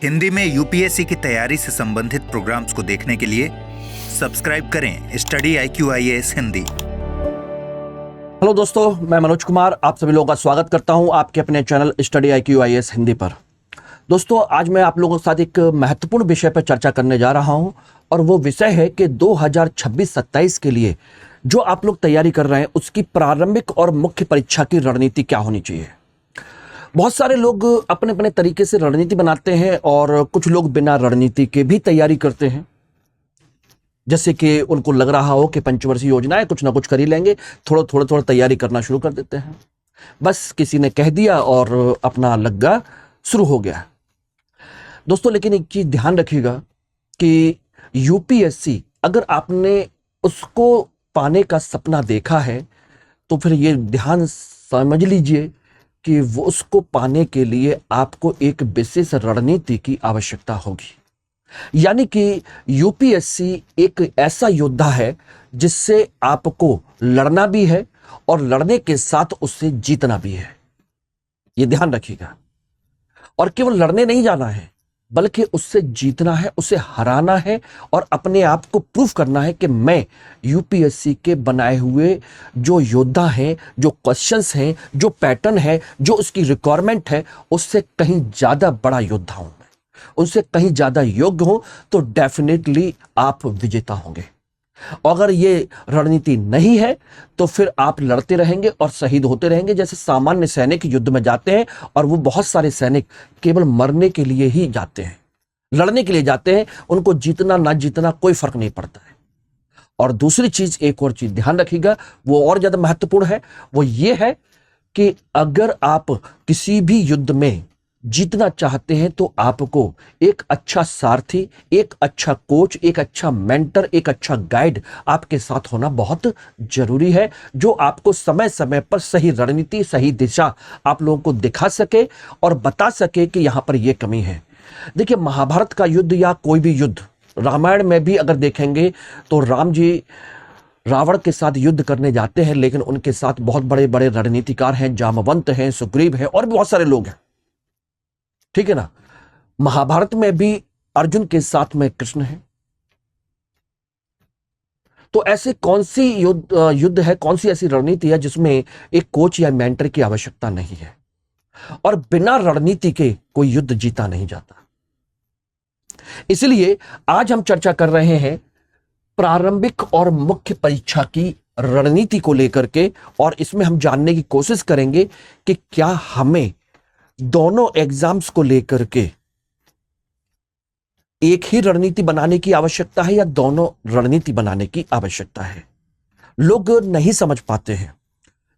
हिंदी में यूपीएससी की तैयारी से संबंधित प्रोग्राम्स को देखने के लिए सब्सक्राइब करें स्टडी IQIAS हिंदी। हेलो दोस्तों, मैं मनोज कुमार आप सभी लोगों का स्वागत करता हूं आपके अपने चैनल स्टडी IQIAS हिंदी पर। दोस्तों, आज मैं आप लोगों के साथ एक महत्वपूर्ण विषय पर चर्चा करने जा रहा हूं और वो विषय है कि 2026-27 के लिए जो आप लोग तैयारी कर रहे हैं उसकी प्रारंभिक और मुख्य परीक्षा की रणनीति क्या होनी चाहिए। बहुत सारे लोग अपने अपने तरीके से रणनीति बनाते हैं और कुछ लोग बिना रणनीति के भी तैयारी करते हैं। जैसे कि उनको लग रहा हो कि पंचवर्षीय योजना है, कुछ ना कुछ कर ही लेंगे, थोड़ा तैयारी करना शुरू कर देते हैं। बस किसी ने कह दिया और अपना लग्गा शुरू हो गया। दोस्तों, लेकिन एक चीज ध्यान रखिएगा कि यूपीएससी अगर आपने उसको पाने का सपना देखा है तो फिर ये ध्यान समझ लीजिए कि वो उसको पाने के लिए आपको एक विशेष रणनीति की आवश्यकता होगी। यानी कि यूपीएससी एक ऐसा योद्धा है जिससे आपको लड़ना भी है और लड़ने के साथ उससे जीतना भी है। ये ध्यान रखिएगा। और केवल लड़ने नहीं जाना है बल्कि उससे जीतना है, उसे हराना है और अपने आप को प्रूफ करना है कि मैं यूपीएससी के बनाए हुए जो योद्धा हैं, जो क्वेश्चंस हैं, जो पैटर्न है, जो उसकी रिक्वायरमेंट है, उससे कहीं ज्यादा बड़ा योद्धा हूं मैं, उनसे कहीं ज्यादा योग्य हूं। तो डेफिनेटली आप विजेता होंगे। अगर ये रणनीति नहीं है तो फिर आप लड़ते रहेंगे और शहीद होते रहेंगे। जैसे सामान्य सैनिक युद्ध में जाते हैं और वो बहुत सारे सैनिक केवल मरने के लिए ही जाते हैं, लड़ने के लिए जाते हैं, उनको जीतना ना जीतना कोई फर्क नहीं पड़ता है। और दूसरी चीज, एक और चीज ध्यान रखिएगा, वो और ज्यादा महत्वपूर्ण है। वो ये है कि अगर आप किसी भी युद्ध में जीतना चाहते हैं तो आपको एक अच्छा सारथी, एक अच्छा कोच, एक अच्छा मेंटर, एक अच्छा गाइड आपके साथ होना बहुत जरूरी है, जो आपको समय समय पर सही रणनीति, सही दिशा आप लोगों को दिखा सके और बता सके कि यहां पर यह कमी है। देखिए, महाभारत का युद्ध या कोई भी युद्ध, रामायण में भी अगर देखेंगे तो राम जी रावण के साथ युद्ध करने जाते हैं, लेकिन उनके साथ बहुत बड़े बड़े रणनीतिकार हैं, जामवंत हैं, सुग्रीव हैं और भी बहुत सारे लोग हैं। ठीक है ना। महाभारत में भी अर्जुन के साथ में कृष्ण है। तो ऐसे कौन सी युद्ध है, कौन सी ऐसी रणनीति है जिसमें एक कोच या मेंटर की आवश्यकता नहीं है। और बिना रणनीति के कोई युद्ध जीता नहीं जाता। इसलिए आज हम चर्चा कर रहे हैं प्रारंभिक और मुख्य परीक्षा की रणनीति को लेकर के, और इसमें हम जानने की कोशिश करेंगे कि क्या हमें दोनों एग्जाम्स को लेकर के एक ही रणनीति बनाने की आवश्यकता है या दोनों रणनीति बनाने की आवश्यकता है। लोग नहीं समझ पाते हैं।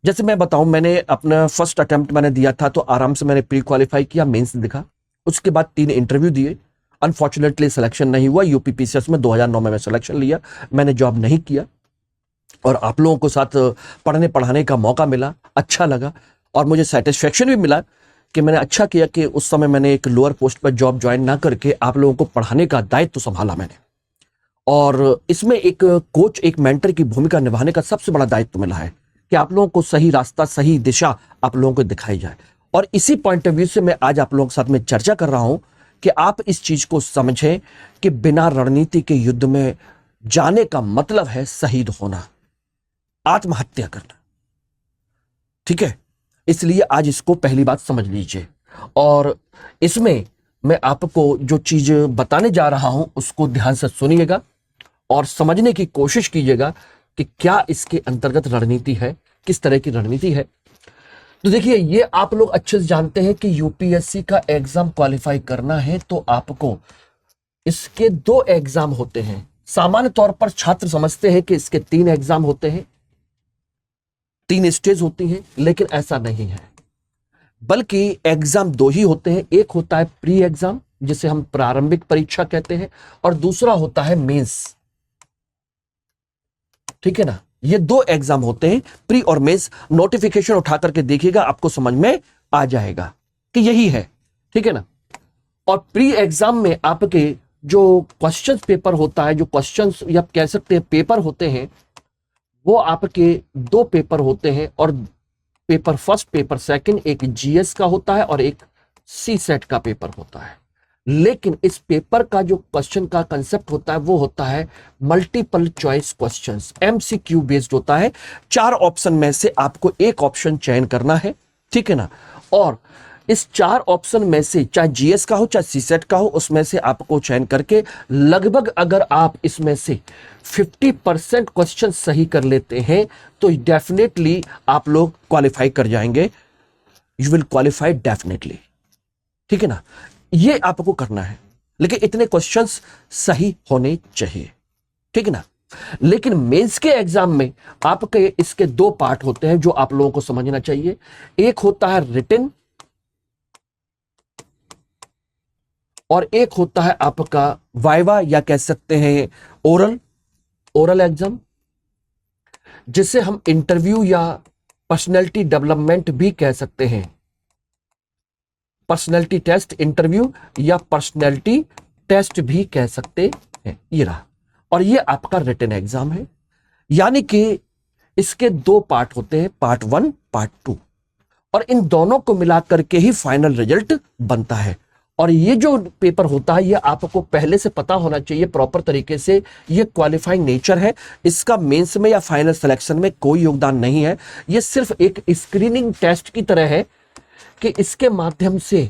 जैसे मैं बताऊं, मैंने अपना फर्स्ट अटेम्प्ट मैंने दिया था तो आराम से मैंने प्री क्वालिफाई किया, मेंस दिखा, उसके बाद 3 इंटरव्यू दिए। अनफॉर्चुनेटली सिलेक्शन नहीं हुआ। यूपीपीसीएस में 2009 में सिलेक्शन लिया, मैंने जॉब नहीं किया और आप लोगों को साथ पढ़ने पढ़ाने का मौका मिला, अच्छा लगा और मुझे सेटिस्फेक्शन भी मिला कि मैंने अच्छा किया कि उस समय मैंने एक लोअर पोस्ट पर जॉब ज्वाइन ना करके आप लोगों को पढ़ाने का दायित्व संभाला मैंने। और इसमें एक कोच, एक मेंटर की भूमिका निभाने का सबसे बड़ा दायित्व मिला है कि आप लोगों को सही रास्ता, सही दिशा आप लोगों को दिखाई जाए। और इसी पॉइंट ऑफ व्यू से मैं आज आप लोगों के साथ में चर्चा कर रहा हूं कि आप इस चीज को समझें कि बिना रणनीति के युद्ध में जाने का मतलब है शहीद होना, आत्महत्या करना। ठीक है। इसलिए आज इसको पहली बात समझ लीजिए और इसमें मैं आपको जो चीज बताने जा रहा हूं उसको ध्यान से सुनिएगा और समझने की कोशिश कीजिएगा कि क्या इसके अंतर्गत रणनीति है, किस तरह की रणनीति है। तो देखिए, ये आप लोग अच्छे से जानते हैं कि यूपीएससी का एग्जाम क्वालिफाई करना है तो आपको इसके 2 एग्जाम होते हैं। सामान्य तौर पर छात्र समझते हैं कि इसके 3 एग्जाम होते हैं, 3 स्टेज होती हैं, लेकिन ऐसा नहीं है। बल्कि एग्जाम 2 ही होते हैं। एक होता है प्री एग्जाम जिसे हम प्रारंभिक परीक्षा कहते हैं और दूसरा होता है मेंस। ठीक है ना। ये 2 एग्जाम होते हैं, प्री और मेंस। नोटिफिकेशन उठा करके देखिएगा, आपको समझ में आ जाएगा कि यही है। ठीक है ना। और प्री एग्जाम में आपके जो क्वेश्चन पेपर होता है, जो क्वेश्चन या कह सकते हैं पेपर होते हैं, वो आपके 2 पेपर होते हैं और पेपर फर्स्ट, पेपर सेकंड, एक जीएस का होता है और एक सी सेट का पेपर होता है। लेकिन इस पेपर का जो क्वेश्चन का कंसेप्ट होता है वो होता है multiple choice questions, MCQ based होता है। 4 ऑप्शन में से आपको एक ऑप्शन चयन करना है, ठीक है ना। और इस 4 ऑप्शन में से चाहे जीएस का हो चाहे सीसेट का हो, उसमें से आपको चयन करके लगभग अगर आप इसमें से 50% क्वेश्चन सही कर लेते हैं तो डेफिनेटली आप लोग क्वालिफाई कर जाएंगे, यू विल क्वालिफाई डेफिनेटली, ठीक है ना। ये आपको करना है, लेकिन इतने क्वेश्चंस सही होने चाहिए, ठीक है ना। लेकिन मेंस के एग्जाम में आपके इसके 2 पार्ट होते हैं जो आप लोगों को समझना चाहिए। एक होता है रिटन और एक होता है आपका वाइवा या कह सकते हैं ओरल एग्जाम, जिसे हम इंटरव्यू या पर्सनैलिटी डेवलपमेंट भी कह सकते हैं। पर्सनैलिटी टेस्ट, इंटरव्यू या पर्सनैलिटी टेस्ट भी कह सकते हैं, ये रहा। और ये आपका रिटन एग्जाम है, यानी कि इसके 2 पार्ट होते हैं, पार्ट 1 पार्ट 2, और इन दोनों को मिलाकर के ही फाइनल रिजल्ट बनता है। और ये जो पेपर होता है ये आपको पहले से पता होना चाहिए प्रॉपर तरीके से, ये क्वालिफाइंग नेचर है, इसका मेंस में या फाइनल सिलेक्शन में कोई योगदान नहीं है। ये सिर्फ एक स्क्रीनिंग टेस्ट की तरह है कि इसके माध्यम से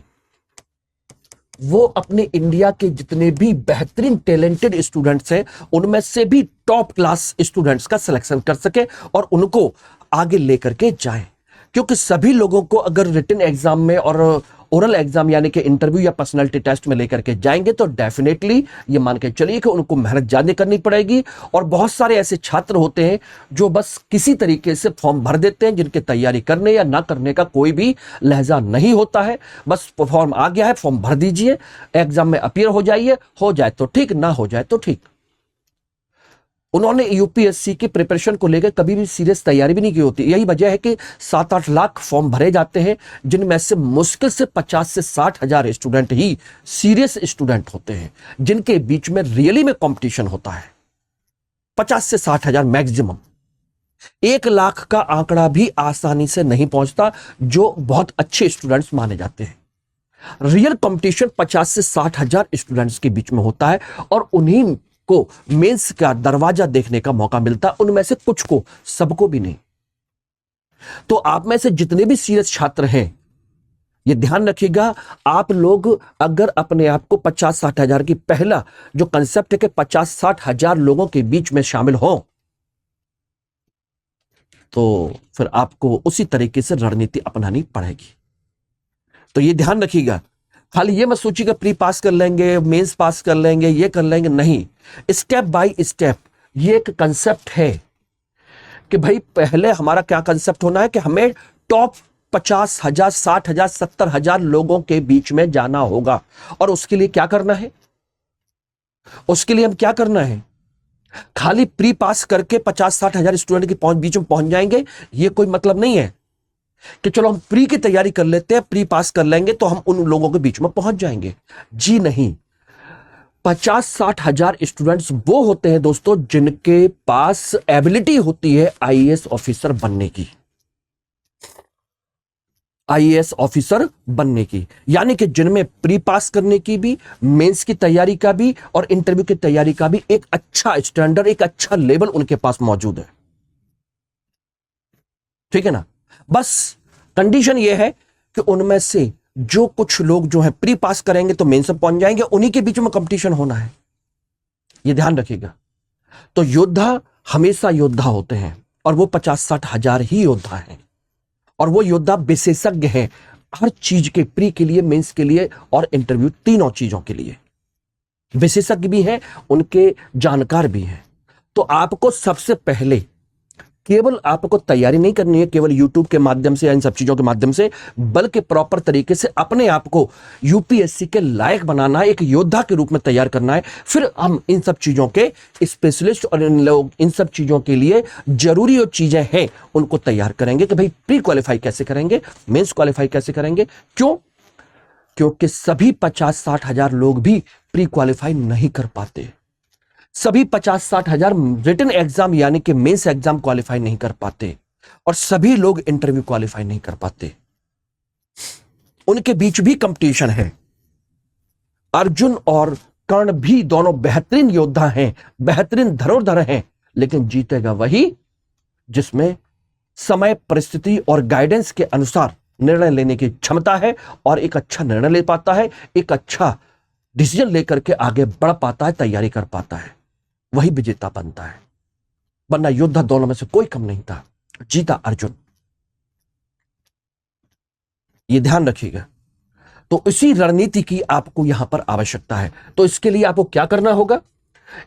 वो अपने इंडिया के जितने भी बेहतरीन टैलेंटेड स्टूडेंट्स हैं उनमें से भी टॉप क्लास स्टूडेंट्स का सिलेक्शन कर सके और उनको आगे लेकर के जाए। क्योंकि सभी लोगों को अगर रिटन एग्जाम में और ओरल एग्जाम यानी कि इंटरव्यू या पर्सनालिटी टेस्ट में लेकर के जाएंगे तो डेफिनेटली ये मान के चलिए कि उनको मेहनत ज्यादा करनी पड़ेगी। और बहुत सारे ऐसे छात्र होते हैं जो बस किसी तरीके से फॉर्म भर देते हैं, जिनकी तैयारी करने या ना करने का कोई भी लहजा नहीं होता है। बस फॉर्म आ गया है, फॉर्म भर दीजिए, एग्जाम में अपीयर हो जाइए, हो जाए तो ठीक, ना हो जाए तो ठीक। उन्होंने यूपीएससी की प्रिपरेशन को लेकर कभी भी सीरियस तैयारी भी नहीं की होती। यही वजह है कि 7-8 लाख फॉर्म भरे जाते हैं, जिनमें से मुश्किल से 50 से 60 हजार स्टूडेंट ही सीरियस स्टूडेंट होते हैं, जिनके बीच में रियली में कंपटीशन होता है। 50 से 60 हजार मैक्सिमम, 1 लाख का आंकड़ा भी आसानी से नहीं पहुंचता, जो बहुत अच्छे स्टूडेंट्स माने जाते हैं। रियल कंपटीशन 50 से 60 हजार स्टूडेंट्स के बीच में होता है और उन्हीं को मेंस का दरवाजा देखने का मौका मिलता है, उनमें से कुछ को, सबको भी नहीं। तो आप में से जितने भी सीरियस छात्र हैं ये ध्यान रखिएगा, आप लोग अगर अपने आप को 50-60 हजार की, पहला जो कंसेप्ट है कि 50-60 हजार लोगों के बीच में शामिल हो, तो फिर आपको उसी तरीके से रणनीति अपनानी पड़ेगी। तो ये ध्यान रखिएगा, खाली ये मत सोचिएगा प्री पास कर लेंगे, मेंस पास कर लेंगे, ये कर लेंगे, नहीं। स्टेप बाय स्टेप ये एक कंसेप्ट है कि भाई पहले हमारा क्या कंसेप्ट होना है कि हमें टॉप 50 हजार, 60 हजार, 70 हजार लोगों के बीच में जाना होगा। और उसके लिए क्या करना है, उसके लिए हम क्या करना है, खाली प्री पास करके 50-60 हजार स्टूडेंट के बीच में पहुंच जाएंगे, ये कोई मतलब नहीं है कि चलो हम प्री की तैयारी कर लेते हैं, प्री पास कर लेंगे तो हम उन लोगों के बीच में पहुंच जाएंगे। जी नहीं, 50-60 हजार स्टूडेंट्स वो होते हैं दोस्तों जिनके पास एबिलिटी होती है आईएएस ऑफिसर बनने की, आईएएस ऑफिसर बनने की, यानी कि जिनमें प्री पास करने की भी, मेंस की तैयारी का भी और इंटरव्यू की तैयारी का भी एक अच्छा स्टैंडर्ड, एक अच्छा लेवल उनके पास मौजूद है, ठीक है ना। बस कंडीशन यह है कि उनमें से जो कुछ लोग जो है प्री पास करेंगे तो मेंस में पहुंच जाएंगे, उन्हीं के बीच में कंपटीशन होना है, यह ध्यान रखिएगा। तो योद्धा हमेशा योद्धा होते हैं और वो 50-60 हजार ही योद्धा हैं, और वो योद्धा विशेषज्ञ हैं हर चीज के, प्री के लिए, मेंस के लिए और इंटरव्यू, तीनों चीजों के लिए विशेषज्ञ भी हैं, उनके जानकार भी हैं। तो आपको सबसे पहले केवल आपको तैयारी नहीं करनी है केवल यूट्यूब के माध्यम से या इन सब चीजों के माध्यम से, बल्कि प्रॉपर तरीके से अपने आप को यूपीएससी के लायक बनाना है, एक योद्धा के रूप में तैयार करना है। फिर हम इन सब चीजों के स्पेशलिस्ट और इन सब चीजों के लिए जरूरी जो चीजें हैं उनको तैयार करेंगे कि भाई प्री क्वालिफाई कैसे करेंगे, मेंस क्वालिफाई कैसे करेंगे। क्यों? क्योंकि सभी 50-60 हजार लोग भी प्री क्वालिफाई नहीं कर पाते, सभी 50-60 हजार रिटन एग्जाम यानी कि मेंस एग्जाम क्वालिफाई नहीं कर पाते, और सभी लोग इंटरव्यू क्वालिफाई नहीं कर पाते। उनके बीच भी कंपटीशन है, अर्जुन और कर्ण भी दोनों बेहतरीन योद्धा हैं, बेहतरीन धनुर्धर हैं, लेकिन जीतेगा वही जिसमें समय, परिस्थिति और गाइडेंस के अनुसार निर्णय लेने की क्षमता है और एक अच्छा निर्णय ले पाता है, एक अच्छा डिसीजन लेकर के आगे बढ़ पाता है, तैयारी कर पाता है, वही विजेता बनता है। वरना योद्धा दोनों में से कोई कम नहीं था, जीता अर्जुन। ये ध्यान रखिएगा। तो इसी रणनीति की आपको यहां पर आवश्यकता है। तो इसके लिए आपको क्या करना होगा?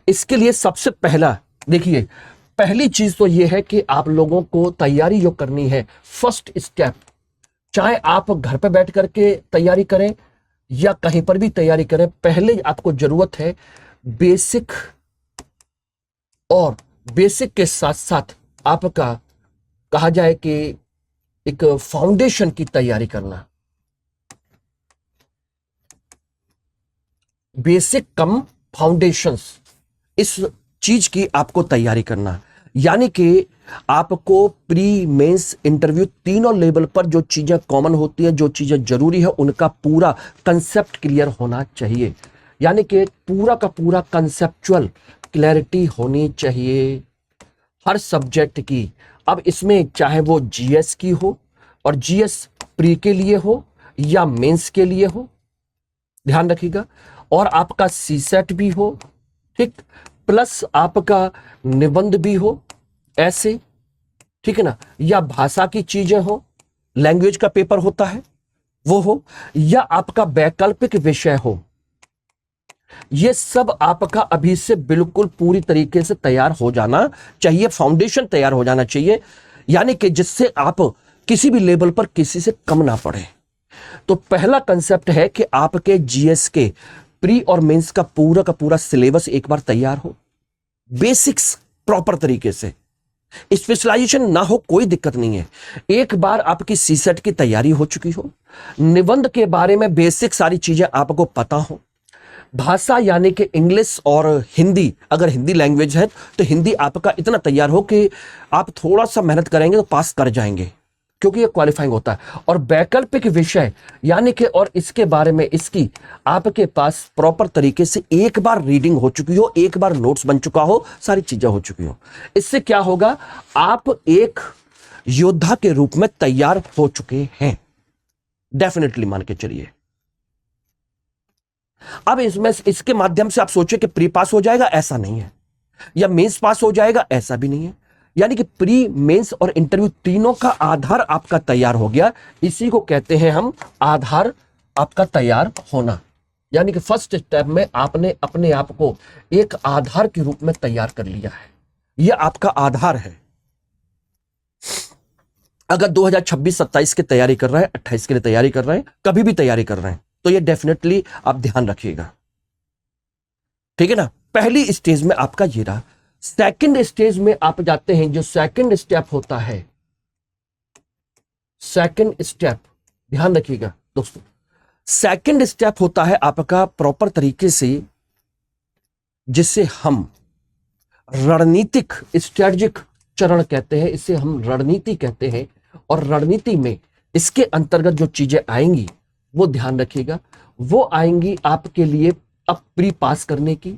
इसके लिए सबसे पहला, देखिए, पहली चीज तो यह है कि आप लोगों को तैयारी जो करनी है, फर्स्ट स्टेप, चाहे आप घर पे बैठ करके तैयारी करें या कहीं पर भी तैयारी करें, पहले आपको जरूरत है बेसिक, और बेसिक के साथ साथ आपका कहा जाए कि एक फाउंडेशन की तैयारी करना। बेसिक कम फाउंडेशंस, इस चीज की आपको तैयारी करना। यानी कि आपको प्री, मेंस, इंटरव्यू तीनों लेवल पर जो चीजें कॉमन होती हैं, जो चीजें जरूरी है, उनका पूरा कंसेप्ट क्लियर होना चाहिए। यानी कि पूरा का पूरा कंसेप्चुअल क्लैरिटी होनी चाहिए हर सब्जेक्ट की। अब इसमें चाहे वो जीएस की हो, और जीएस प्री के लिए हो या मेंस के लिए हो, ध्यान रखिएगा, और आपका सीसेट भी हो, ठीक, प्लस आपका निबंध भी हो, ऐसे, ठीक है ना, या भाषा की चीजें हो, लैंग्वेज का पेपर होता है वो हो, या आपका वैकल्पिक विषय हो, ये सब आपका अभी से बिल्कुल पूरी तरीके से तैयार हो जाना चाहिए, फाउंडेशन तैयार हो जाना चाहिए, यानी कि जिससे आप किसी भी लेवल पर किसी से कम ना पड़े। तो पहला कंसेप्ट है कि आपके जीएस के प्री और मेंस का पूरा सिलेबस एक बार तैयार हो, बेसिक्स प्रॉपर तरीके से, स्पेशलाइजेशन ना हो, कोई दिक्कत नहीं है। एक बार आपकी सीसेट की तैयारी हो चुकी हो, निबंध के बारे में बेसिक सारी चीजें आपको पता हो, भाषा यानी कि इंग्लिश और हिंदी, अगर हिंदी लैंग्वेज है तो हिंदी आपका इतना तैयार हो कि आप थोड़ा सा मेहनत करेंगे तो पास कर जाएंगे, क्योंकि ये क्वालिफाइंग होता है। और वैकल्पिक विषय यानी कि, और इसके बारे में इसकी आपके पास प्रॉपर तरीके से एक बार रीडिंग हो चुकी हो, एक बार नोट्स बन चुका हो, सारी चीजें हो चुकी हो। इससे क्या होगा, आप एक योद्धा के रूप में तैयार हो चुके हैं, डेफिनेटली मान के चलिए। अब इसमें इसके माध्यम से आप सोचे कि प्री पास हो जाएगा, ऐसा नहीं है, या मेंस पास हो जाएगा, ऐसा भी नहीं है। यानी कि प्री, मेंस और इंटरव्यू तीनों का आधार आपका तैयार हो गया, इसी को कहते हैं हम आधार आपका तैयार होना। यानी कि फर्स्ट स्टेप में आपने अपने आप को एक आधार के रूप में तैयार कर लिया है, यह आपका आधार है। अगर 2026-27 की तैयारी कर रहे हैं, 28 के लिए तैयारी कर रहे हैं, कभी भी तैयारी कर रहे हैं, तो ये डेफिनेटली आप ध्यान रखिएगा, ठीक है ना। पहली स्टेज में आपका ये रहा। सेकंड स्टेज में आप जाते हैं, जो सेकंड स्टेप होता है, सेकंड स्टेप ध्यान रखिएगा दोस्तों, सेकंड स्टेप होता है आपका प्रॉपर तरीके से, जिसे हम रणनीतिक स्ट्रेटजिक चरण कहते हैं, इसे हम रणनीति कहते हैं। और रणनीति में इसके अंतर्गत जो चीजें आएंगी वो ध्यान रखिएगा, वो आएंगी आपके लिए अब प्री पास करने की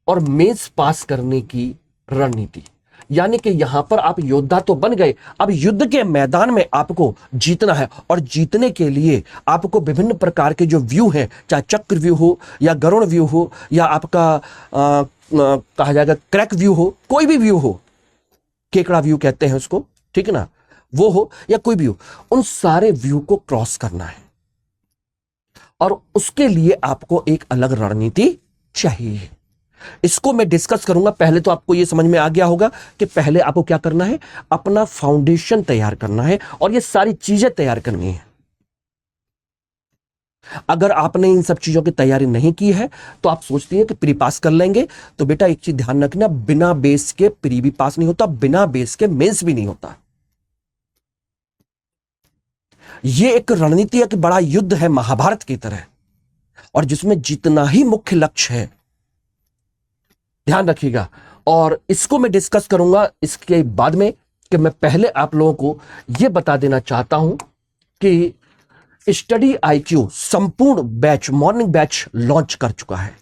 और मेंस पास करने की रणनीति। यानी कि यहां पर आप योद्धा तो बन गए, अब युद्ध के मैदान में आपको जीतना है, और जीतने के लिए आपको विभिन्न प्रकार के जो व्यू हैं, चाहे चक्र व्यू हो या गरुड़ व्यू हो या आपका कहा जाएगा क्रैक व्यू हो, कोई भी व्यू हो, केकड़ा व्यू कहते हैं उसको, ठीक है ना, वो हो या कोई भी हो, उन सारे व्यू को क्रॉस करना है, और उसके लिए आपको एक अलग रणनीति चाहिए। इसको मैं डिस्कस करूंगा। पहले तो आपको यह समझ में आ गया होगा कि पहले आपको क्या करना है, अपना फाउंडेशन तैयार करना है, और ये सारी चीजें तैयार करनी है। अगर आपने इन सब चीजों की तैयारी नहीं की है तो आप सोचती हैं कि प्री पास कर लेंगे, तो बेटा एक चीज ध्यान रखना, बिना बेस के प्री भी पास नहीं होता, बिना बेस के मेंस भी नहीं होता। यह एक रणनीति, एक बड़ा युद्ध है महाभारत की तरह, और जिसमें जीतना ही मुख्य लक्ष्य है, ध्यान रखिएगा। और इसको मैं डिस्कस करूंगा इसके बाद में, कि मैं पहले आप लोगों को यह बता देना चाहता हूं कि स्टडी आईक्यू संपूर्ण बैच, मॉर्निंग बैच लॉन्च कर चुका है।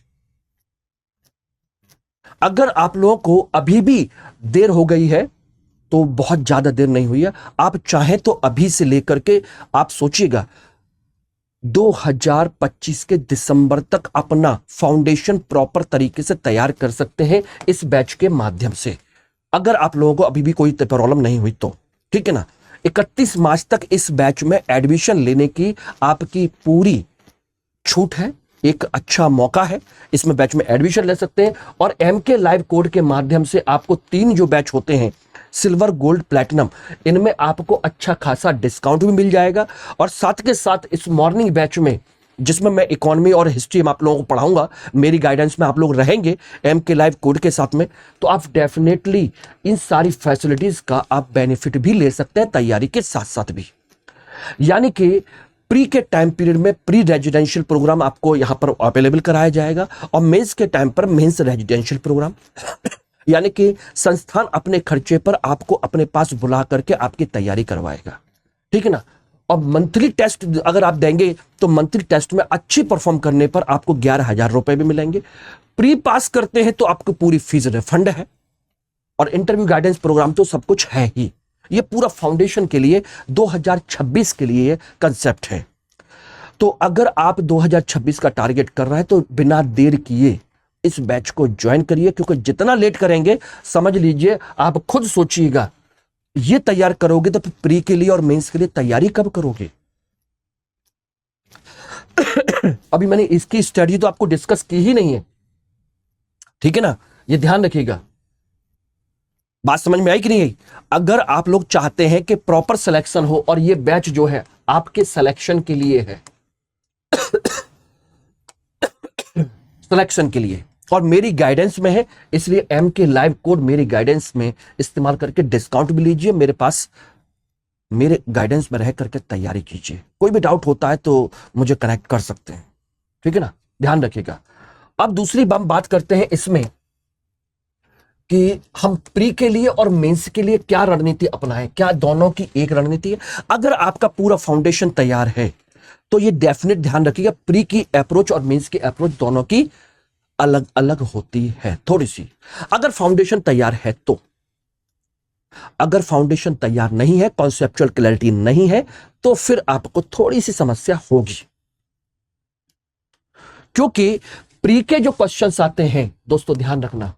अगर आप लोगों को अभी भी देर हो गई है तो बहुत ज्यादा देर नहीं हुई है। आप चाहें तो अभी से लेकर के आप सोचिएगा 2025 के दिसंबर तक अपना फाउंडेशन प्रॉपर तरीके से तैयार कर सकते हैं इस बैच के माध्यम से, अगर आप लोगों को अभी भी कोई प्रॉब्लम नहीं हुई तो, ठीक है ना। 31 मार्च तक इस बैच में एडमिशन लेने की आपकी पूरी छूट है, एक अच्छा मौका है। इसमें बैच में एडमिशन ले सकते हैं और MK लाइव कोड के माध्यम से आपको 3 जो बैच होते हैं, सिल्वर, गोल्ड, प्लैटिनम, इनमें आपको अच्छा खासा डिस्काउंट भी मिल जाएगा। और साथ के साथ इस मॉर्निंग बैच में, जिसमें मैं इकोनॉमी और हिस्ट्री में आप लोगों को पढ़ाऊंगा, मेरी गाइडेंस में आप लोग रहेंगे MK लाइव कोड के साथ में, तो आप डेफिनेटली इन सारी फैसिलिटीज का आप बेनिफिट भी ले सकते हैं तैयारी के साथ साथ भी। यानी कि प्री के टाइम पीरियड में प्री रेजिडेंशियल प्रोग्राम आपको यहां पर अवेलेबल कराया जाएगा और मेंस के टाइम पर मेंस रेजिडेंशियल प्रोग्राम यानी कि संस्थान अपने खर्चे पर आपको अपने पास बुला करके आपकी तैयारी करवाएगा, ठीक है ना। और मंथली टेस्ट अगर आप देंगे तो मंथली टेस्ट में अच्छी परफॉर्म करने पर आपको 11,000 रुपए भी मिलेंगे। प्री पास करते हैं तो आपको पूरी फीस रिफंड है और इंटरव्यू गाइडेंस प्रोग्राम तो सब कुछ है ही। ये पूरा फाउंडेशन के लिए 2026 के लिए कंसेप्ट है। तो अगर आप 2026 का टारगेट कर रहे हैं तो बिना देर किए इस बैच को ज्वाइन करिए, क्योंकि जितना लेट करेंगे समझ लीजिए, आप खुद सोचिएगा, ये तैयार करोगे तो प्री के लिए और मेंस के लिए तैयारी कब करोगे। अभी मैंने इसकी स्टडी तो आपको डिस्कस की ही नहीं है, ठीक है ना, ये ध्यान रखिएगा। बात समझ में आई कि नहीं आई। अगर आप लोग चाहते हैं कि प्रॉपर सिलेक्शन हो और ये बैच जो है आपके सिलेक्शन के लिए है, सिलेक्शन के लिए, और मेरी गाइडेंस में है, इसलिए MK लाइव कोड मेरी गाइडेंस में इस्तेमाल करके डिस्काउंट भी लीजिए, मेरे पास मेरे गाइडेंस में रह करके तैयारी कीजिए। कोई भी डाउट होता है तो मुझे कनेक्ट कर सकते हैं, ठीक है ना, ध्यान रखिएगा। अब दूसरी बात करते हैं इसमें कि हम प्री के लिए और मेंस के लिए क्या रणनीति अपनाएं, क्या दोनों की एक रणनीति है। अगर आपका पूरा फाउंडेशन तैयार है तो ये डेफिनेट ध्यान रखिएगा, प्री की अप्रोच और मेंस की अप्रोच दोनों की अलग अलग होती है थोड़ी सी। अगर फाउंडेशन तैयार है तो, अगर फाउंडेशन तैयार नहीं है, कॉन्सेप्चुअल क्लैरिटी नहीं है, तो फिर आपको थोड़ी सी समस्या होगी, क्योंकि प्री के जो क्वेश्चंस आते हैं दोस्तों ध्यान रखना,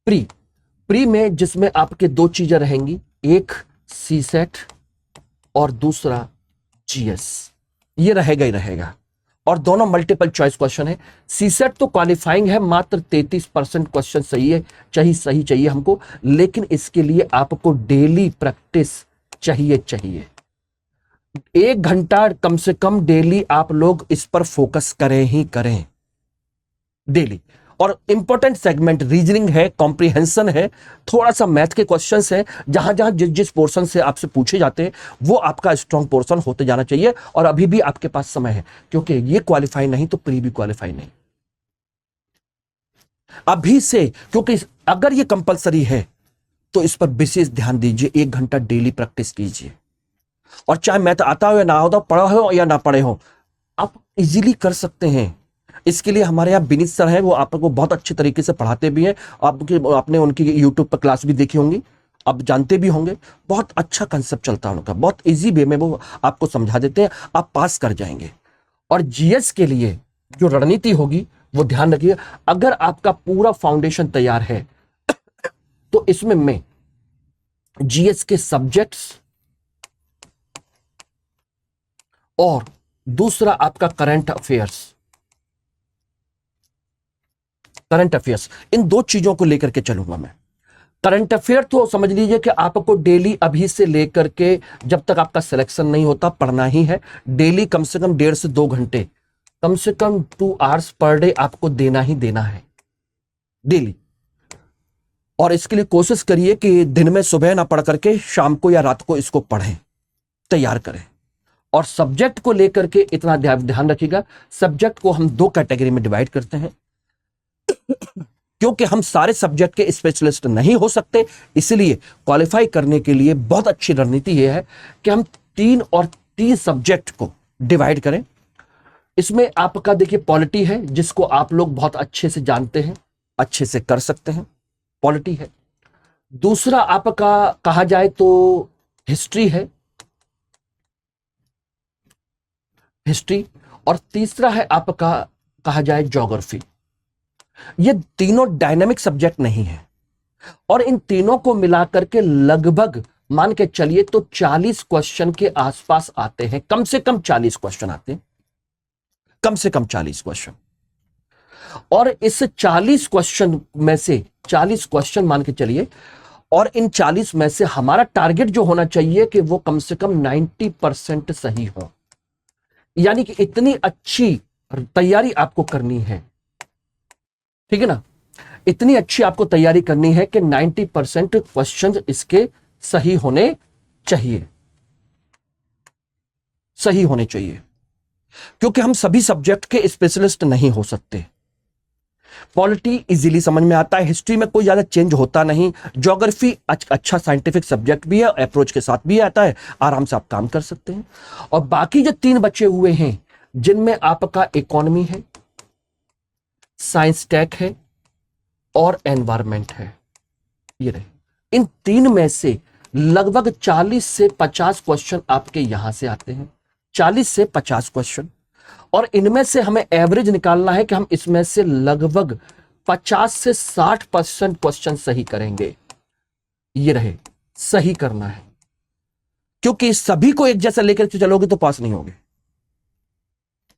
प्री में जिसमें आपके 2 चीजें रहेंगी, एक सीसेट और दूसरा GS, ये रहेगा ही रहेगा, और दोनों मल्टीपल चॉइस क्वेश्चन है। सीसेट तो क्वालिफाइंग है, मात्र 33% क्वेश्चन सही है, सही चाहिए हमको, लेकिन इसके लिए आपको डेली प्रैक्टिस चाहिए। 1 घंटा कम से कम डेली आप लोग इस पर फोकस करें ही करें डेली। और इंपॉर्टेंट सेगमेंट रीजनिंग है, कॉम्प्रिहेंशन है, थोड़ा सा मैथ के क्वेश्चंस है, जहां जहां जिस पोर्शन से आपसे पूछे जाते हैं वो आपका स्ट्रॉन्ग पोर्शन होते जाना चाहिए। और अभी भी आपके पास समय है, क्योंकि ये क्वालिफाई नहीं तो प्री भी क्वालिफाई नहीं अभी से, क्योंकि अगर ये कंपलसरी है तो इस पर विशेष ध्यान दीजिए। 1 घंटा डेली प्रैक्टिस कीजिए, और चाहे मैथ आता हो या ना हो, पढ़ा हो या ना पढ़े हो, आप इजीली कर सकते हैं। इसके लिए हमारे यहाँ विनीत सर हैं, वो आपको बहुत अच्छे तरीके से पढ़ाते भी हैं। आपने उनकी यूट्यूब पर क्लास भी देखी होंगी, आप जानते भी होंगे। बहुत अच्छा कंसेप्ट चलता है उनका, बहुत इजी वे में वो आपको समझा देते हैं, आप पास कर जाएंगे। और GS के लिए जो रणनीति होगी वो ध्यान रखिए। अगर आपका पूरा फाउंडेशन तैयार है तो इसमें मैं GS के सब्जेक्ट्स और दूसरा आपका करंट अफेयर्स, इन 2 चीजों को लेकर के चलूंगा मैं। करंट अफेयर तो समझ लीजिए कि आपको डेली अभी से लेकर के जब तक आपका सिलेक्शन नहीं होता पढ़ना ही है। डेली कम से कम 1.5 से 2 घंटे, कम से कम 2 आवर्स पर डे आपको देना ही देना है डेली। और इसके लिए कोशिश करिए कि दिन में सुबह ना पढ़ करके शाम को या रात को इसको पढ़ें, तैयार करें। और सब्जेक्ट को लेकर के इतना ध्यान रखिएगा, सब्जेक्ट को हम 2 कैटेगरी में डिवाइड करते हैं, क्योंकि हम सारे सब्जेक्ट के स्पेशलिस्ट नहीं हो सकते। इसलिए क्वालिफाई करने के लिए बहुत अच्छी रणनीति यह है कि हम 3 सब्जेक्ट को डिवाइड करें। इसमें आपका देखिए पॉलिटी है, जिसको आप लोग बहुत अच्छे से जानते हैं, अच्छे से कर सकते हैं, पॉलिटी है। दूसरा आपका कहा जाए तो हिस्ट्री है, हिस्ट्री। और तीसरा है आपका कहा जाए ज्योग्राफी। ये तीनों डायनामिक सब्जेक्ट नहीं है, और इन तीनों को मिलाकर के लगभग मान के चलिए तो 40 क्वेश्चन के आसपास आते हैं, कम से कम 40 क्वेश्चन आते हैं, कम से कम 40 क्वेश्चन। और इस 40 क्वेश्चन में से 40 क्वेश्चन मान के चलिए, और इन 40 में से हमारा टारगेट जो होना चाहिए कि वो कम से कम 90% सही हो। यानी कि इतनी अच्छी तैयारी आपको करनी है, ठीक है ना, इतनी अच्छी आपको तैयारी करनी है कि 90% क्वेश्चन इसके सही होने चाहिए, सही होने चाहिए। क्योंकि हम सभी सब्जेक्ट के स्पेशलिस्ट नहीं हो सकते। पॉलिटी इजीली समझ में आता है, हिस्ट्री में कोई ज्यादा चेंज होता नहीं, ज्योग्राफी अच्छा साइंटिफिक सब्जेक्ट भी है, अप्रोच के साथ भी आता है, आराम से आप काम कर सकते हैं। और बाकी जो 3 बचे हुए हैं, जिनमें आपका इकोनॉमी है, साइंस टेक है और एनवायरमेंट है, ये रहे। इन 3 में से लगभग 40 से 50 क्वेश्चन आपके यहां से आते हैं, 40 से 50 क्वेश्चन। और इनमें से हमें एवरेज निकालना है कि हम इसमें से लगभग 50 से 60% क्वेश्चन सही करेंगे, ये रहे, सही करना है। क्योंकि सभी को एक जैसा लेकर के चलोगे तो पास नहीं होगे,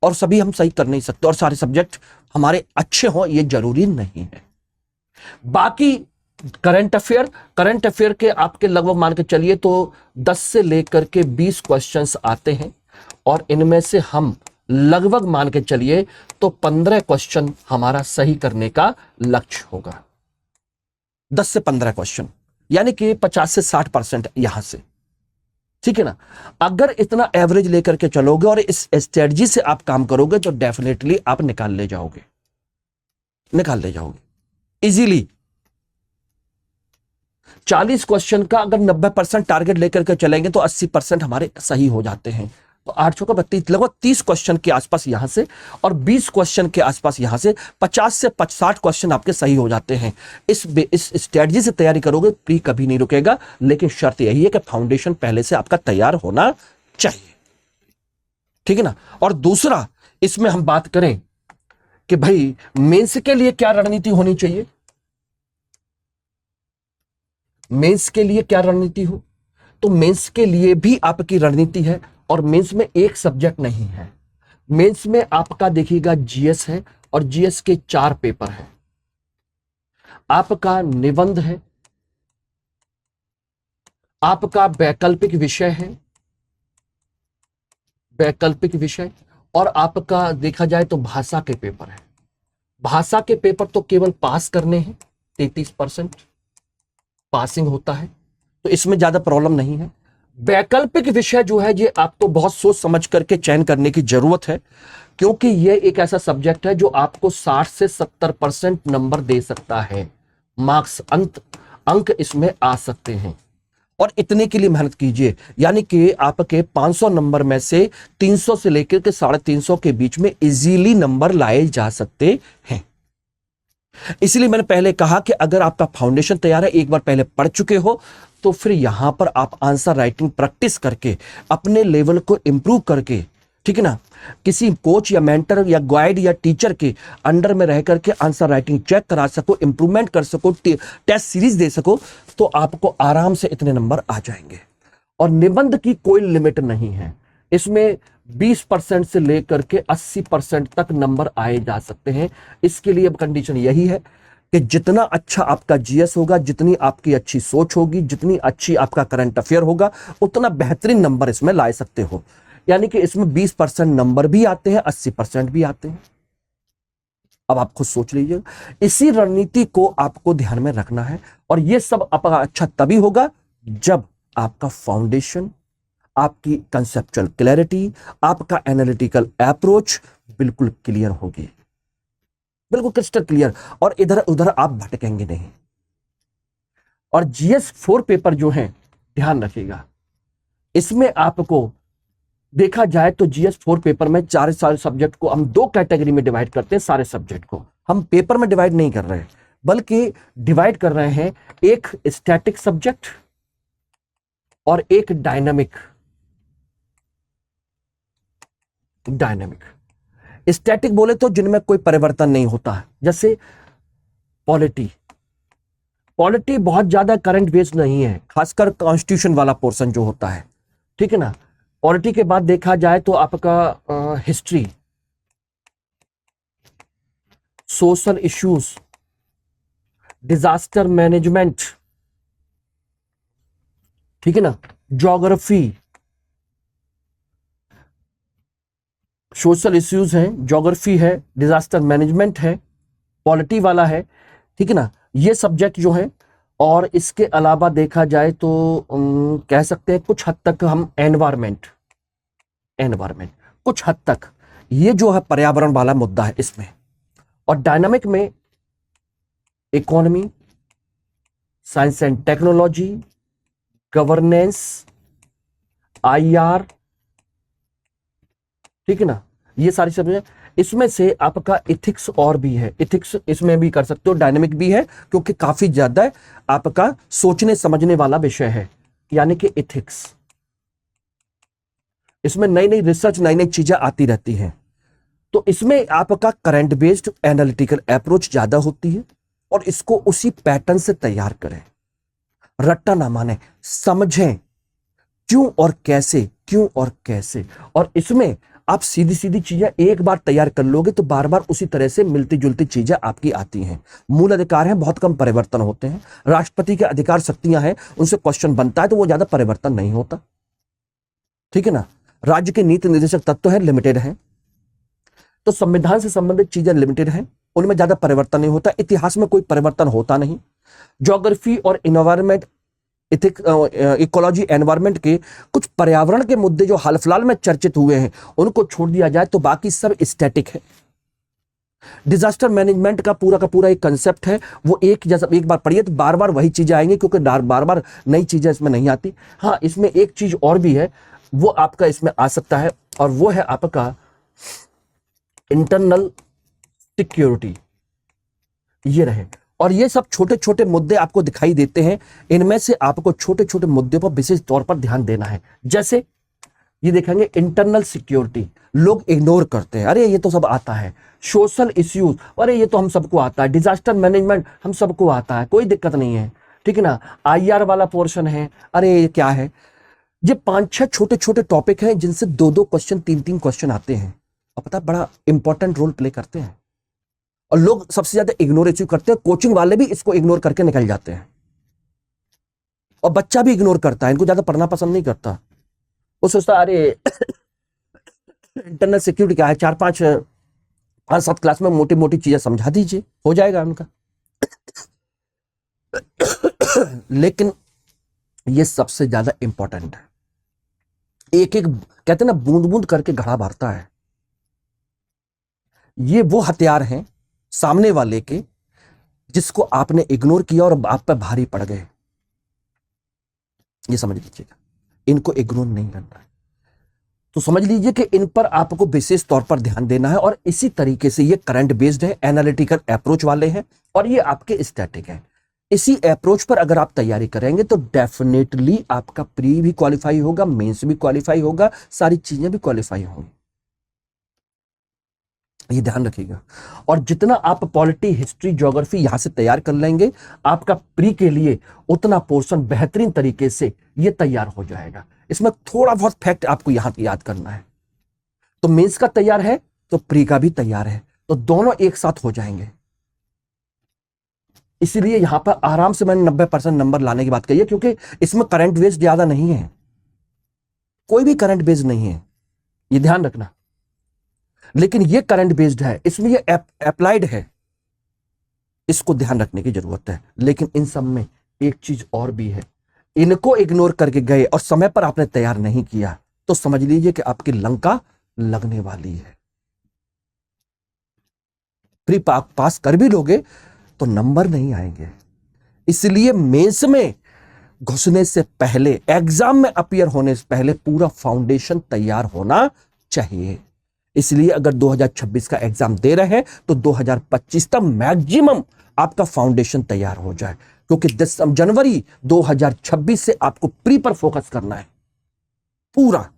और सभी हम सही कर नहीं सकते, और सारे सब्जेक्ट हमारे अच्छे हो ये जरूरी नहीं है। बाकी करंट अफेयर के आपके लगभग मान के चलिए तो 10 से लेकर के 20 क्वेश्चंस आते हैं, और इनमें से हम लगभग मान के चलिए तो 15 क्वेश्चन हमारा सही करने का लक्ष्य होगा। 10 से 15 क्वेश्चन, यानी कि 50 से 60% यहां से, ठीक है ना। अगर इतना एवरेज लेकर के चलोगे और इस स्ट्रेटजी से आप काम करोगे तो डेफिनेटली आप निकाल ले जाओगे इजीली। 40 क्वेश्चन का अगर 90% टारगेट लेकर के चलेंगे तो 80% हमारे सही हो जाते हैं। तो 8 चौका 32, लगभग 30 क्वेश्चन के आसपास यहां से, और 20 क्वेश्चन के आसपास यहां से, 50 से 60 क्वेश्चन आपके सही हो जाते हैं। इस स्ट्रेटजी से तैयारी करोगे, प्री कभी नहीं रुकेगा। लेकिन शर्त यही है कि फाउंडेशन पहले से आपका तैयार होना चाहिए, ठीक है ना। और दूसरा, इसमें हम बात करें कि भाई मेंस के लिए क्या रणनीति होनी चाहिए, मेंस के लिए क्या रणनीति हो, तो मेंस के लिए भी आपकी रणनीति है। और मेंस में एक सब्जेक्ट नहीं है, मेंस में आपका देखिएगा जीएस है, और जीएस के 4 पेपर है, आपका निबंध है, आपका वैकल्पिक विषय है, वैकल्पिक विषय, और आपका देखा जाए तो भाषा के पेपर है। भाषा के पेपर तो केवल पास करने हैं, 33% पासिंग होता है, तो इसमें ज्यादा प्रॉब्लम नहीं है। वैकल्पिक विषय जो है, ये आपको बहुत सोच समझ करके चयन करने की जरूरत है, क्योंकि ये एक ऐसा सब्जेक्ट है जो आपको 60 से 70% नंबर दे सकता है, मार्क्स अंक इसमें आ सकते हैं। और इतने के लिए मेहनत कीजिए, यानी कि आपके 500 नंबर में से 300 से लेकर के 350 के बीच में इजीली नंबर लाए जा सकते हैं। इसलिए मैंने पहले कहा कि अगर आपका फाउंडेशन तैयार है, एक बार पहले पढ़ चुके हो, तो फिर यहां पर आप आंसर राइटिंग प्रैक्टिस करके अपने लेवल को इंप्रूव करके, ठीक है ना, किसी कोच या मेंटर या गाइड या टीचर के अंडर में रह करके आंसर राइटिंग चेक करा सको, इंप्रूवमेंट कर सको, टेस्ट सीरीज दे सको, तो आपको आराम से इतने नंबर आ जाएंगे। और निबंध की कोई लिमिट नहीं है, इसमें 20% से लेकर के 80% तक नंबर आए जा सकते हैं। इसके लिए अब कंडीशन यही है कि जितना अच्छा आपका जीएस होगा, जितनी आपकी अच्छी सोच होगी, जितनी अच्छी आपका करंट अफेयर होगा, उतना बेहतरीन नंबर इसमें ला सकते हो। यानी कि इसमें 20% नंबर भी आते हैं, 80% भी आते हैं। अब आप खुद सोच लीजिए, इसी रणनीति को आपको ध्यान में रखना है। और यह सब आपका अच्छा तभी होगा जब आपका फाउंडेशन, आपकी कंसेप्चुअल क्लैरिटी, आपका एनालिटिकल अप्रोच बिल्कुल क्लियर होगी, बिल्कुल क्रिस्टल क्लियर, और इधर उधर आप भटकेंगे नहीं। और जीएस 4 पेपर जो है, ध्यान रखिएगा, इसमें आपको देखा जाए तो जीएस 4 पेपर में सारे सब्जेक्ट को हम दो कैटेगरी में डिवाइड करते हैं। सारे सब्जेक्ट को हम पेपर में डिवाइड नहीं कर रहे हैं, बल्कि डिवाइड कर रहे हैं एक स्टैटिक सब्जेक्ट और एक डायनामिक। स्टैटिक बोले तो जिनमें कोई परिवर्तन नहीं होता है, जैसे पॉलिटी बहुत ज्यादा करंट बेस्ड नहीं है, खासकर कॉन्स्टिट्यूशन वाला पोर्शन जो होता है, ठीक है ना। पॉलिटी के बाद देखा जाए तो आपका history, social issues, disaster management, ठीक है ना, ज्योग्राफी, सोशल इश्यूज हैं, ज्योग्राफी है, डिजास्टर मैनेजमेंट है, पॉलिटी वाला है, ठीक है ना, ये सब्जेक्ट जो है। और इसके अलावा देखा जाए तो कह सकते हैं कुछ हद तक हम एनवायरमेंट कुछ हद तक, ये जो है पर्यावरण वाला मुद्दा है इसमें। और डायनामिक में economy, science and technology, governance, IR, ठीक है ना, ये सारी चीजें। इसमें से आपका इथिक्स और भी है, इथिक्स इसमें भी कर सकते हो, डायनेमिक भी है, क्योंकि काफी ज्यादा आपका सोचने समझने वाला विषय है, यानी कि इथिक्स। इसमें नई नई रिसर्च, नई नई चीजें आती रहती हैं। तो इसमें आपका करंट बेस्ड एनालिटिकल अप्रोच ज्यादा होती है, और इसको उसी पैटर्न से तैयार करें, रट्टा ना माने, समझें क्यों और कैसे। और इसमें आप सीधी सीधी चीजें एक बार तैयार कर लोगे तो बार बार उसी तरह से मिलती जुलती चीजें आपकी आती हैं। मूल अधिकार हैं, बहुत कम परिवर्तन होते हैं। राष्ट्रपति के अधिकार शक्तियां हैं, उनसे क्वेश्चन बनता है तो वो ज्यादा परिवर्तन नहीं होता, ठीक है ना। राज्य के नीति निर्देशक तत्व है, लिमिटेड है। तो संविधान से संबंधित चीजें लिमिटेड हैं, उनमें ज्यादा परिवर्तन नहीं होता। इतिहास में कोई परिवर्तन होता नहीं। ज्योग्राफी और इन्वायरमेंट, इकोलॉजी, एनवायरमेंट के कुछ पर्यावरण के मुद्दे जो हाल फिलहाल में चर्चित हुए हैं उनको छोड़ दिया जाए तो बाकी सब स्टैटिक है। डिजास्टर मैनेजमेंट का पूरा एक कंसेप्ट है, वो एक बार पढ़िए तो बार बार वही चीजें आएंगी, क्योंकि बार बार नई चीजें इसमें नहीं आती। हाँ, इसमें एक चीज और भी है, वो आपका इसमें आ सकता है, और वो है आपका इंटरनल सिक्योरिटी। ये रहे, और ये सब छोटे छोटे मुद्दे आपको दिखाई देते हैं। इनमें से आपको छोटे छोटे मुद्दों पर विशेष तौर पर ध्यान देना है। जैसे ये देखेंगे इंटरनल सिक्योरिटी, लोग इग्नोर करते हैं, अरे ये तो सब आता है। सोशल इश्यूज, अरे ये तो हम सबको आता है। डिजास्टर मैनेजमेंट हम सबको आता है, कोई दिक्कत नहीं है, ठीक है ना। आईआर वाला पोर्शन है, अरे ये क्या है। ये 5-6 छोटे छोटे टॉपिक हैं जिनसे 2-2 क्वेश्चन, 3-3 क्वेश्चन आते हैं, और पता बड़ा इंपॉर्टेंट रोल प्ले करते हैं। और लोग सबसे ज्यादा इग्नोर इश्यू करते हैं, कोचिंग वाले भी इसको इग्नोर करके निकल जाते हैं, और बच्चा भी इग्नोर करता है, इनको ज्यादा पढ़ना पसंद नहीं करता। वो सोचता अरे इंटरनल सिक्योरिटी क्या है, 4-5-7 क्लास में मोटी मोटी चीजें समझा दीजिए, हो जाएगा उनका। लेकिन ये सबसे ज्यादा इंपॉर्टेंट है। एक एक कहते हैं ना, बूंद बूंद करके घड़ा भरता है। ये वो हथियार हैं सामने वाले के जिसको आपने इग्नोर किया और आप पर भारी पड़ गए। ये समझ लीजिएगा, इनको इग्नोर नहीं करना है। तो समझ लीजिए कि इन पर आपको विशेष तौर पर ध्यान देना है। और इसी तरीके से ये करंट बेस्ड है, एनालिटिकल अप्रोच वाले हैं, और ये आपके स्टैटिक है। इसी अप्रोच पर अगर आप तैयारी करेंगे तो डेफिनेटली आपका प्री भी क्वालिफाई होगा, मेंस भी क्वालिफाई होगा, सारी चीजें भी क्वालिफाई होंगी। ये ध्यान रखिएगा। और जितना आप पॉलिटी, हिस्ट्री, ज्योग्राफी यहां से तैयार कर लेंगे, आपका प्री के लिए उतना पोर्शन बेहतरीन तरीके से ये तैयार हो जाएगा। इसमें थोड़ा बहुत फैक्ट आपको यहां याद करना है। तो मेंस का तैयार है तो प्री का भी तैयार है, तो दोनों एक साथ हो जाएंगे। इसीलिए यहां पर आराम से मैंने 90% नंबर लाने की बात कही है, क्योंकि इसमें करंट बेस्ड ज्यादा नहीं है, कोई भी करंट बेस्ड नहीं है, ये ध्यान रखना। लेकिन ये करंट बेस्ड है, इसमें ये अप्लाइड है, इसको ध्यान रखने की जरूरत है। लेकिन इन सब में एक चीज और भी है, इनको इग्नोर करके गए और समय पर आपने तैयार नहीं किया तो समझ लीजिए कि आपकी लंका लगने वाली है। प्री पास कर भी लोगे तो नंबर नहीं आएंगे। इसलिए मेंस में घुसने से पहले, एग्जाम में अपीयर होने से पहले पूरा फाउंडेशन तैयार होना चाहिए। इसलिए अगर 2026 का एग्जाम दे रहे हैं तो 2025 तक मैक्सिमम आपका फाउंडेशन तैयार हो जाए, क्योंकि जनवरी 2026 से आपको प्री पर फोकस करना है पूरा,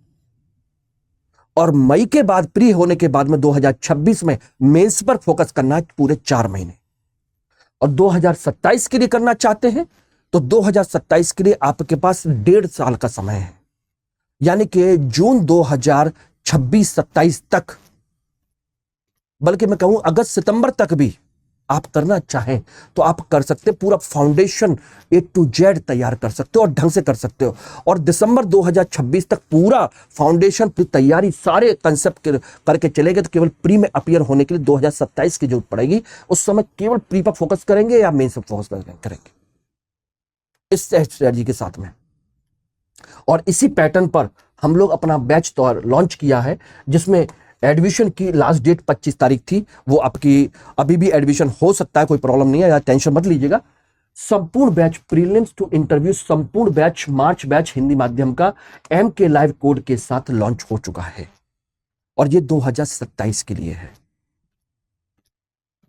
और मई के बाद प्री होने के बाद में 2026 में मेंस पर फोकस करना है पूरे 4 महीने। और 2027 के लिए करना चाहते हैं तो 2027 के लिए आपके पास 1.5 साल का समय है, यानी कि जून 2026-27 तक, बल्कि मैं कहूं अगस्त सितंबर तक भी आप करना चाहें तो आप कर सकते हैं। पूरा फाउंडेशन A to Z तैयार कर सकते हो और ढंग से कर सकते हो, और दिसंबर 2026 तक पूरा फाउंडेशन की तैयारी सारे कंसेप्ट करके चलेंगे तो केवल प्री में अपीयर होने के लिए 2027 की जरूरत पड़ेगी। उस समय केवल प्री पर फोकस करेंगे या मेंस पर फोकस करेंगे इस स्ट्रेटजी के साथ में। और इसी पैटर्न पर हम लोग अपना बैच तो लॉन्च किया है, जिसमें एडमिशन की लास्ट डेट 25 तारीख थी। वो आपकी अभी भी एडमिशन हो सकता है, कोई प्रॉब्लम नहीं है, यार टेंशन मत लीजिएगा। संपूर्ण बैच प्रीलिम्स टू इंटरव्यू, संपूर्ण बैच मार्च बैच हिंदी माध्यम का MK लाइव कोड के साथ लॉन्च हो चुका है, और ये 2027 के लिए है,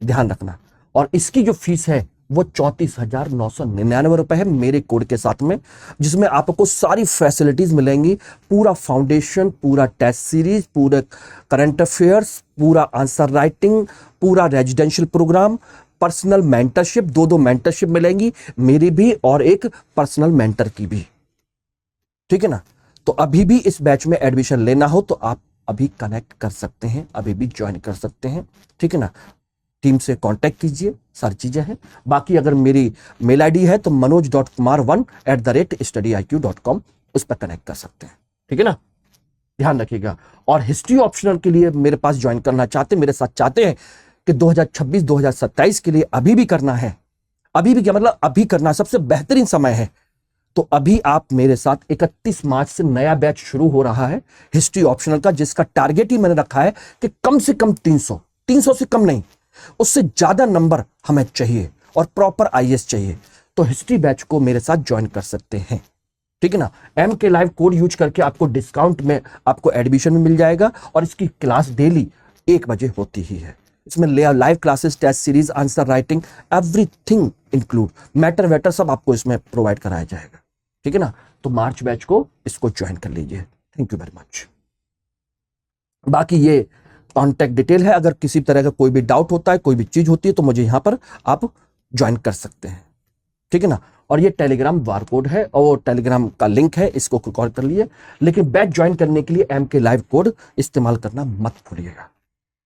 ध्यान रखना। और इसकी जो फीस है वो 34,999 रुपए है मेरे कोड के साथ में, जिसमें आपको सारी फैसिलिटीज मिलेंगी। पूरा फाउंडेशन, पूरा टेस्ट सीरीज, पूरा करंट अफेयर्स, पूरा आंसर राइटिंग, पूरा residential programme, personal mentorship, 2 mentorship मिलेंगी, मेरी भी और एक पर्सनल मेंटर की भी, ठीक है ना। तो अभी भी इस बैच में एडमिशन लेना हो तो आप अभी कनेक्ट कर सकते हैं, अभी भी ज्वाइन कर सकते हैं, ठीक है ना। टीम से कांटेक्ट कीजिए, सारी चीजें हैं। बाकी अगर मेरी मेल आईडी है तो manoj.kumar1@studiiq.com, उस पर कनेक्ट कर सकते हैं, ठीक है ना, ध्यान रखिएगा। और हिस्ट्री ऑप्शनल के लिए मेरे पास ज्वाइन करना चाहते, मेरे साथ चाहते हैं कि 2026-2027 के लिए अभी भी करना है, अभी भी क्या मतलब अभी करना सबसे बेहतरीन समय है, तो अभी आप मेरे साथ 31 मार्च से नया बैच शुरू हो रहा है हिस्ट्री ऑप्शनल का, जिसका टारगेट ही मैंने रखा है कि कम से कम 300 से कम नहीं, उससे ज्यादा नंबर हमें चाहिए और प्रॉपर IAS चाहिए। तो हिस्ट्री बैच को मेरे साथ ज्वाइन कर सकते हैं, ठीक है ना। MK लाइव कोड यूज करके आपको डिस्काउंट में आपको एडमिशन मिल जाएगा, और इसकी क्लास डेली 1 बजे होती ही है। इसमें live classes, test series, answer writing, everything include, matter वेटर सब आपको इसमें प्रोवाइड कराया जाएगा, ठीक है ना। तो मार्च बैच को इसको ज्वाइन कर लीजिए। Thank you very much. बाकी ये कॉन्टैक्ट डिटेल है, अगर किसी तरह का कोई भी डाउट होता है, कोई भी चीज होती है तो मुझे यहां पर आप ज्वाइन कर सकते हैं, ठीक है ना। और ये टेलीग्राम बारकोड है और टेलीग्राम का लिंक है, इसको कॉल कर लिए। लेकिन बैच ज्वाइन करने के लिए MK लाइव कोड इस्तेमाल करना मत भूलिएगा।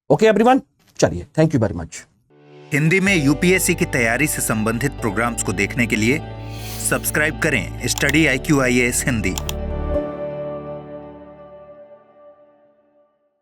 ओके एवरीवन, चलिए, thank you very much. Hindi में UPSC की तैयारी से संबंधित प्रोग्राम्स को देखने के लिए सब्सक्राइब करें स्टडी IQ IAS हिंदी।